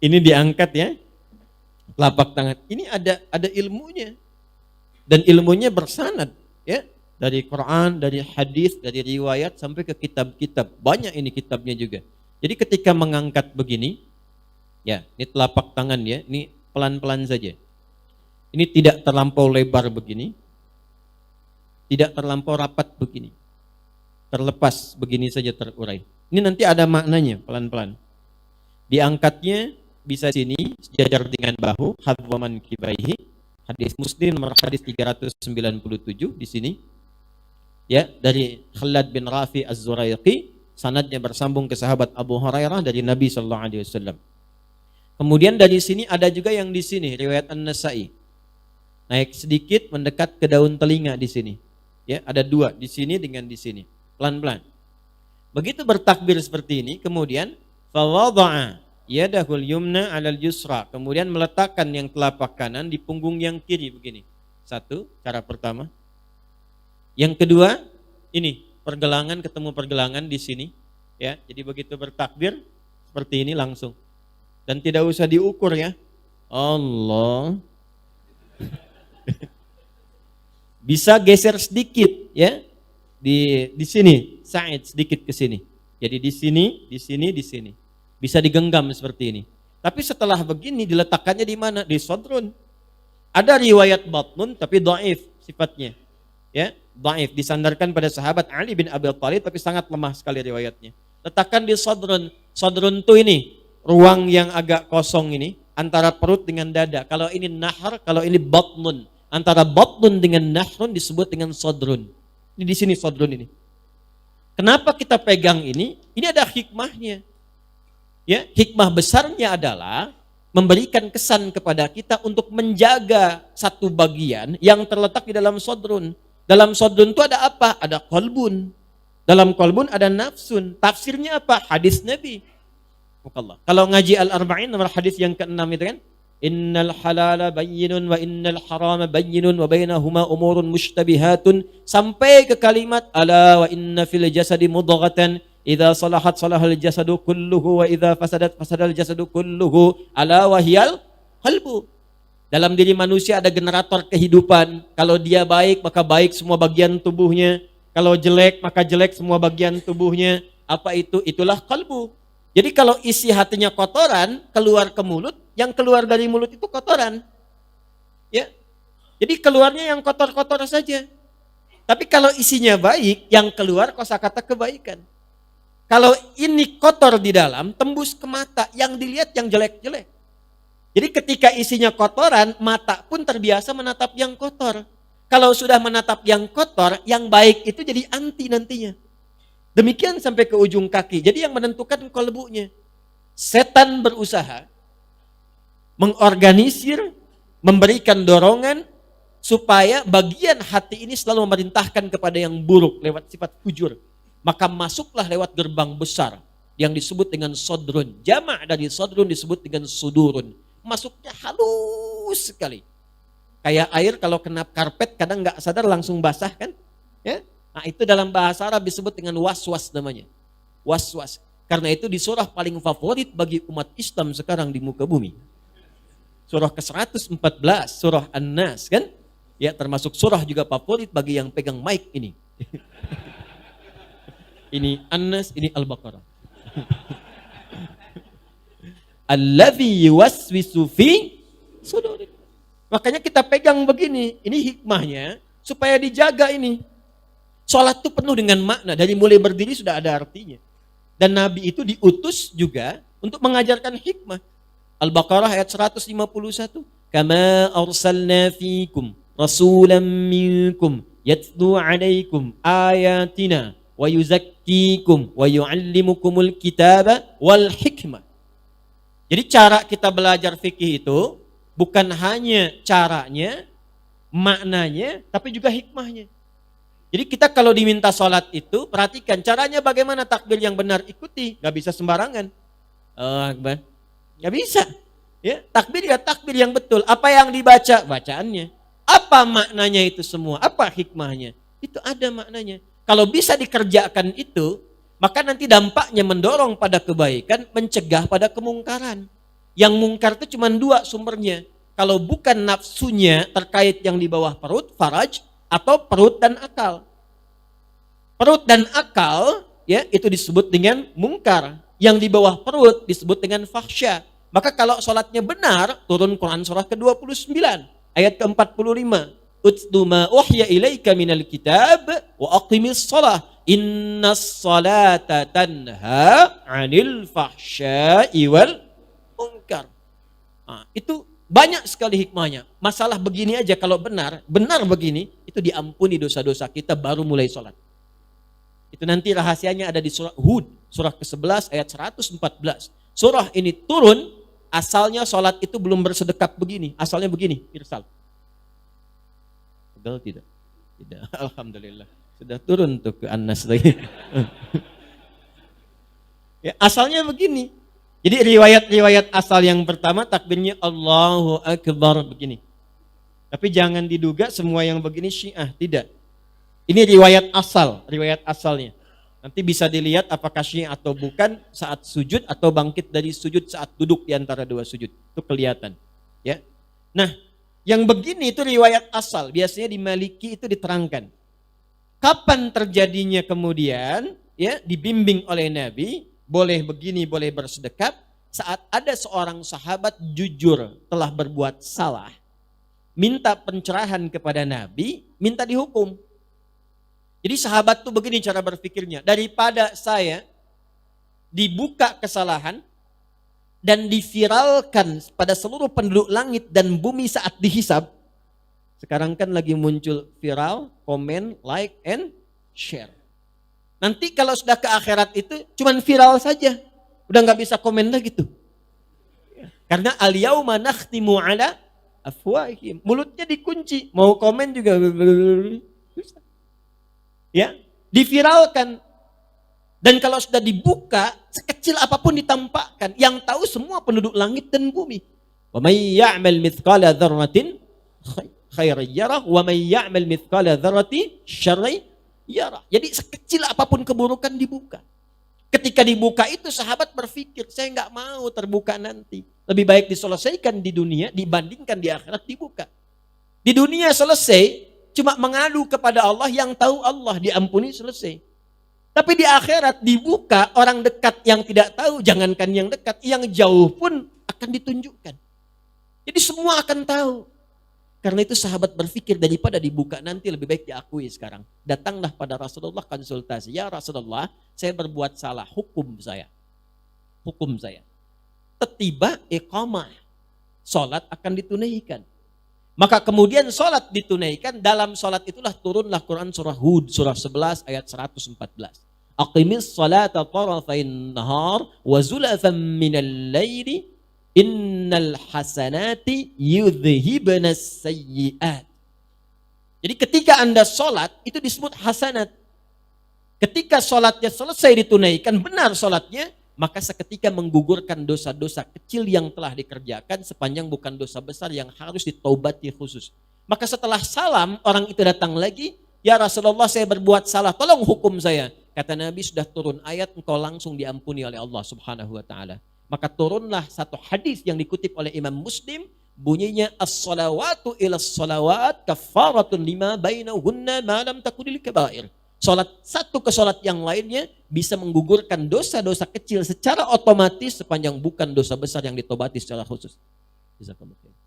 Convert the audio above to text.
Ini diangkat ya, telapak tangan. Ini ada ilmunya. Dan ilmunya bersanad ya, dari Quran, dari hadis, dari riwayat sampai ke kitab-kitab. Banyak ini kitabnya juga. Jadi ketika mengangkat begini, ya, ini telapak tangan ya, ini pelan-pelan saja. Ini tidak terlampau lebar begini, tidak terlampau rapat begini. Terlepas begini saja terurai. Ini nanti ada maknanya pelan-pelan. Diangkatnya bisa sini sejajar dengan bahu, hadwaman kibaihi. Hadis Muslim nomor hadis 397 di sini. Ya, dari Khalad bin Rafi Az-Zuraiqi, sanadnya bersambung ke sahabat Abu Hurairah dari Nabi sallallahu alaihi wasallam. Kemudian dari sini ada juga yang di sini riwayat An-Nasa'i. Naik sedikit mendekat ke daun telinga di sini. Ya, ada dua di sini dengan di sini. Pelan-pelan. Begitu bertakbir seperti ini, kemudian fa wada'a yadahul yumna 'alal yusra, kemudian meletakkan yang telapak kanan di punggung yang kiri begini. Satu, cara pertama. Yang kedua, ini pergelangan ketemu pergelangan di sini, ya. Jadi begitu bertakbir seperti ini langsung. Dan tidak usah diukur ya. Allah. Bisa geser sedikit ya. Di sini, sa'id sedikit ke sini. Jadi di sini, di sini, di sini. Bisa digenggam seperti ini. Tapi setelah begini diletakkannya di mana? Di sodrun. Ada riwayat batnun tapi dhaif sifatnya. Ya, dhaif, disandarkan pada sahabat Ali bin Abi Thalib tapi sangat lemah sekali riwayatnya. Letakkan di sodrun. Sodrun itu ini ruang yang agak kosong ini antara perut dengan dada. Kalau ini nahar, kalau ini batnun. Antara batnun dengan nahrun disebut dengan sodrun. Ini di sini sodrun ini. Kenapa kita pegang ini? Ini ada hikmahnya. Ya, hikmah besarnya adalah memberikan kesan kepada kita untuk menjaga satu bagian yang terletak di dalam sodrun. Dalam sodrun itu ada apa? Ada kolbun. Dalam kolbun ada nafsun. Tafsirnya apa? Hadis Nabi. Kalau ngaji Al-Arba'in nomor hadis yang ke-6 itu kan, innal halala bayyinun wa innal harama bayyinun wa bainahuma umurun mushtabihatun, sampai ke kalimat ala wa inna fil jasadi mudghatan idza salahat salahal jasadu kulluhu wa idza fasadat fasadal jasadu kulluhu ala wahyal qalbu. Dalam diri manusia ada generator kehidupan. Kalau dia baik maka baik semua bagian tubuhnya. Kalau jelek maka jelek semua bagian tubuhnya. Apa itu? Itulah qalbu. Jadi kalau isi hatinya kotoran keluar ke mulut, yang keluar dari mulut itu kotoran. Ya. Jadi keluarnya yang kotor-kotor saja. Tapi kalau isinya baik, yang keluar kosakata kebaikan. Kalau ini kotor di dalam, tembus ke mata, yang dilihat yang jelek-jelek. Jadi ketika isinya kotoran, mata pun terbiasa menatap yang kotor. Kalau sudah menatap yang kotor, yang baik itu jadi anti nantinya. Demikian sampai ke ujung kaki. Jadi yang menentukan kolbunya. Setan berusaha mengorganisir, memberikan dorongan supaya bagian hati ini selalu memerintahkan kepada yang buruk lewat sifat fujur. Maka masuklah lewat gerbang besar yang disebut dengan sodrun. Jama' dari sodrun disebut dengan sudurun. Masuknya halus sekali. Kayak air kalau kena karpet kadang nggak sadar langsung basah kan? Ya? Nah itu dalam bahasa Arab disebut dengan waswas namanya. Waswas. Karena itu di surah paling favorit bagi umat Islam sekarang di muka bumi. Surah ke-114, surah An-Nas kan? Ya termasuk surah juga favorit bagi yang pegang mic ini. Ini An-Nas, ini Al-Baqarah. Allazi yuwaswisu fi sudurin. Makanya kita pegang begini, ini hikmahnya supaya dijaga ini. Salat itu penuh dengan makna, dari mulai berdiri sudah ada artinya. Dan Nabi itu diutus juga untuk mengajarkan hikmah. Al-Baqarah ayat 151. Kama arsalna fikum rasulan minkum yatlu alaikum ayatina wa yuzakkikum wa yuallimukumul kitaba wal hikmah. Jadi cara kita belajar fikih itu bukan hanya caranya, maknanya, tapi juga hikmahnya. Jadi kita kalau diminta sholat itu, perhatikan caranya bagaimana takbir yang benar, ikuti. Gak bisa sembarangan. Akbar. Gak bisa. Ya, takbir ya takbir yang betul. Apa yang dibaca? Bacaannya. Apa maknanya itu semua? Apa hikmahnya? Itu ada maknanya. Kalau bisa dikerjakan itu, maka nanti dampaknya mendorong pada kebaikan, mencegah pada kemungkaran. Yang mungkar itu cuma dua sumbernya. Kalau bukan nafsunya terkait yang di bawah perut, faraj, atau perut dan akal. Perut dan akal ya itu disebut dengan mungkar. Yang di bawah perut disebut dengan fahsya. Maka kalau sholatnya benar, turun Quran surah ke-29 ayat ke-45. Utlu ma uhya ilaika minal kitab wa aqimis shalah. Innas salata tanha 'anil fahsya'i wal munkar. Nah, itu banyak sekali hikmahnya. Masalah begini aja kalau benar begini, itu diampuni dosa-dosa kita baru mulai sholat. Itu nanti rahasianya ada di surah Hud, surah ke-11 ayat 114. Surah ini turun, asalnya sholat itu belum bersedekap begini. Asalnya begini, irsal. Betul tidak? Tidak, alhamdulillah. Sudah turun tuh ke An-Nas lagi. Ya, asalnya begini. Jadi riwayat-riwayat asal yang pertama takbirnya Allahu Akbar begini. Tapi jangan diduga semua yang begini Syiah, tidak. Ini riwayat asalnya. Nanti bisa dilihat apakah Syiah atau bukan saat sujud atau bangkit dari sujud saat duduk di antara dua sujud. Itu kelihatan. Ya. Nah, yang begini itu riwayat asal. Biasanya di Maliki itu diterangkan. Kapan terjadinya kemudian ya dibimbing oleh Nabi, boleh begini, boleh bersedekap, saat ada seorang sahabat jujur telah berbuat salah, minta pencerahan kepada Nabi, minta dihukum. Jadi sahabat tuh begini cara berpikirnya, daripada saya dibuka kesalahan dan diviralkan pada seluruh penduduk langit dan bumi saat dihisab, sekarang kan lagi muncul viral, komen, like, and share. Nanti kalau sudah ke akhirat itu cuman viral saja. Udah gak bisa komen lagi tuh. Karena al-yauma nakhtimu ala afwahihim. Mulutnya dikunci. Mau komen juga. Ya, diviralkan. Dan kalau sudah dibuka, sekecil apapun ditampakkan. Yang tahu semua penduduk langit dan bumi. Wa may ya'mal mithqala dzarratin khairan yarah wa may ya'mal mithqala dzarratin syarran yarah. Jadi sekecil apapun keburukan dibuka. Ketika dibuka itu sahabat berpikir, saya enggak mau terbuka nanti. Lebih baik diselesaikan di dunia dibandingkan di akhirat dibuka. Di dunia selesai, cuma mengadu kepada Allah, yang tahu Allah, diampuni, selesai. Tapi di akhirat dibuka, orang dekat yang tidak tahu, jangankan yang dekat, yang jauh pun akan ditunjukkan. Jadi semua akan tahu. Karena itu sahabat berpikir daripada dibuka nanti lebih baik diakui sekarang. Datanglah pada Rasulullah konsultasi. Ya Rasulullah, saya berbuat salah, hukum saya. Hukum saya. Tiba iqamah. Salat akan ditunaikan. Maka kemudian salat ditunaikan, dalam salat itulah turunlah Quran surah Hud, surah 11 ayat 114. Aqimis salata tarafain nahar wa zulafan minal laili innal hasanati yudhhibnas sayyi'at. Jadi ketika Anda sholat, itu disebut hasanat. Ketika sholatnya selesai ditunaikan, benar sholatnya, maka seketika menggugurkan dosa-dosa kecil yang telah dikerjakan, sepanjang bukan dosa besar yang harus ditaubati khusus. Maka setelah salam, orang itu datang lagi, ya Rasulullah saya berbuat salah, tolong hukum saya. Kata Nabi, sudah turun ayat, engkau langsung diampuni oleh Allah subhanahu wa ta'ala. Maka turunlah satu hadis yang dikutip oleh Imam Muslim, bunyinya as-salawatu ilas salawat kafaratun lima bainahunna ma lam takunil kabair. Salat satu ke salat yang lainnya bisa menggugurkan dosa-dosa kecil secara otomatis sepanjang bukan dosa besar yang ditobati secara khusus. Jazakallahu khairan.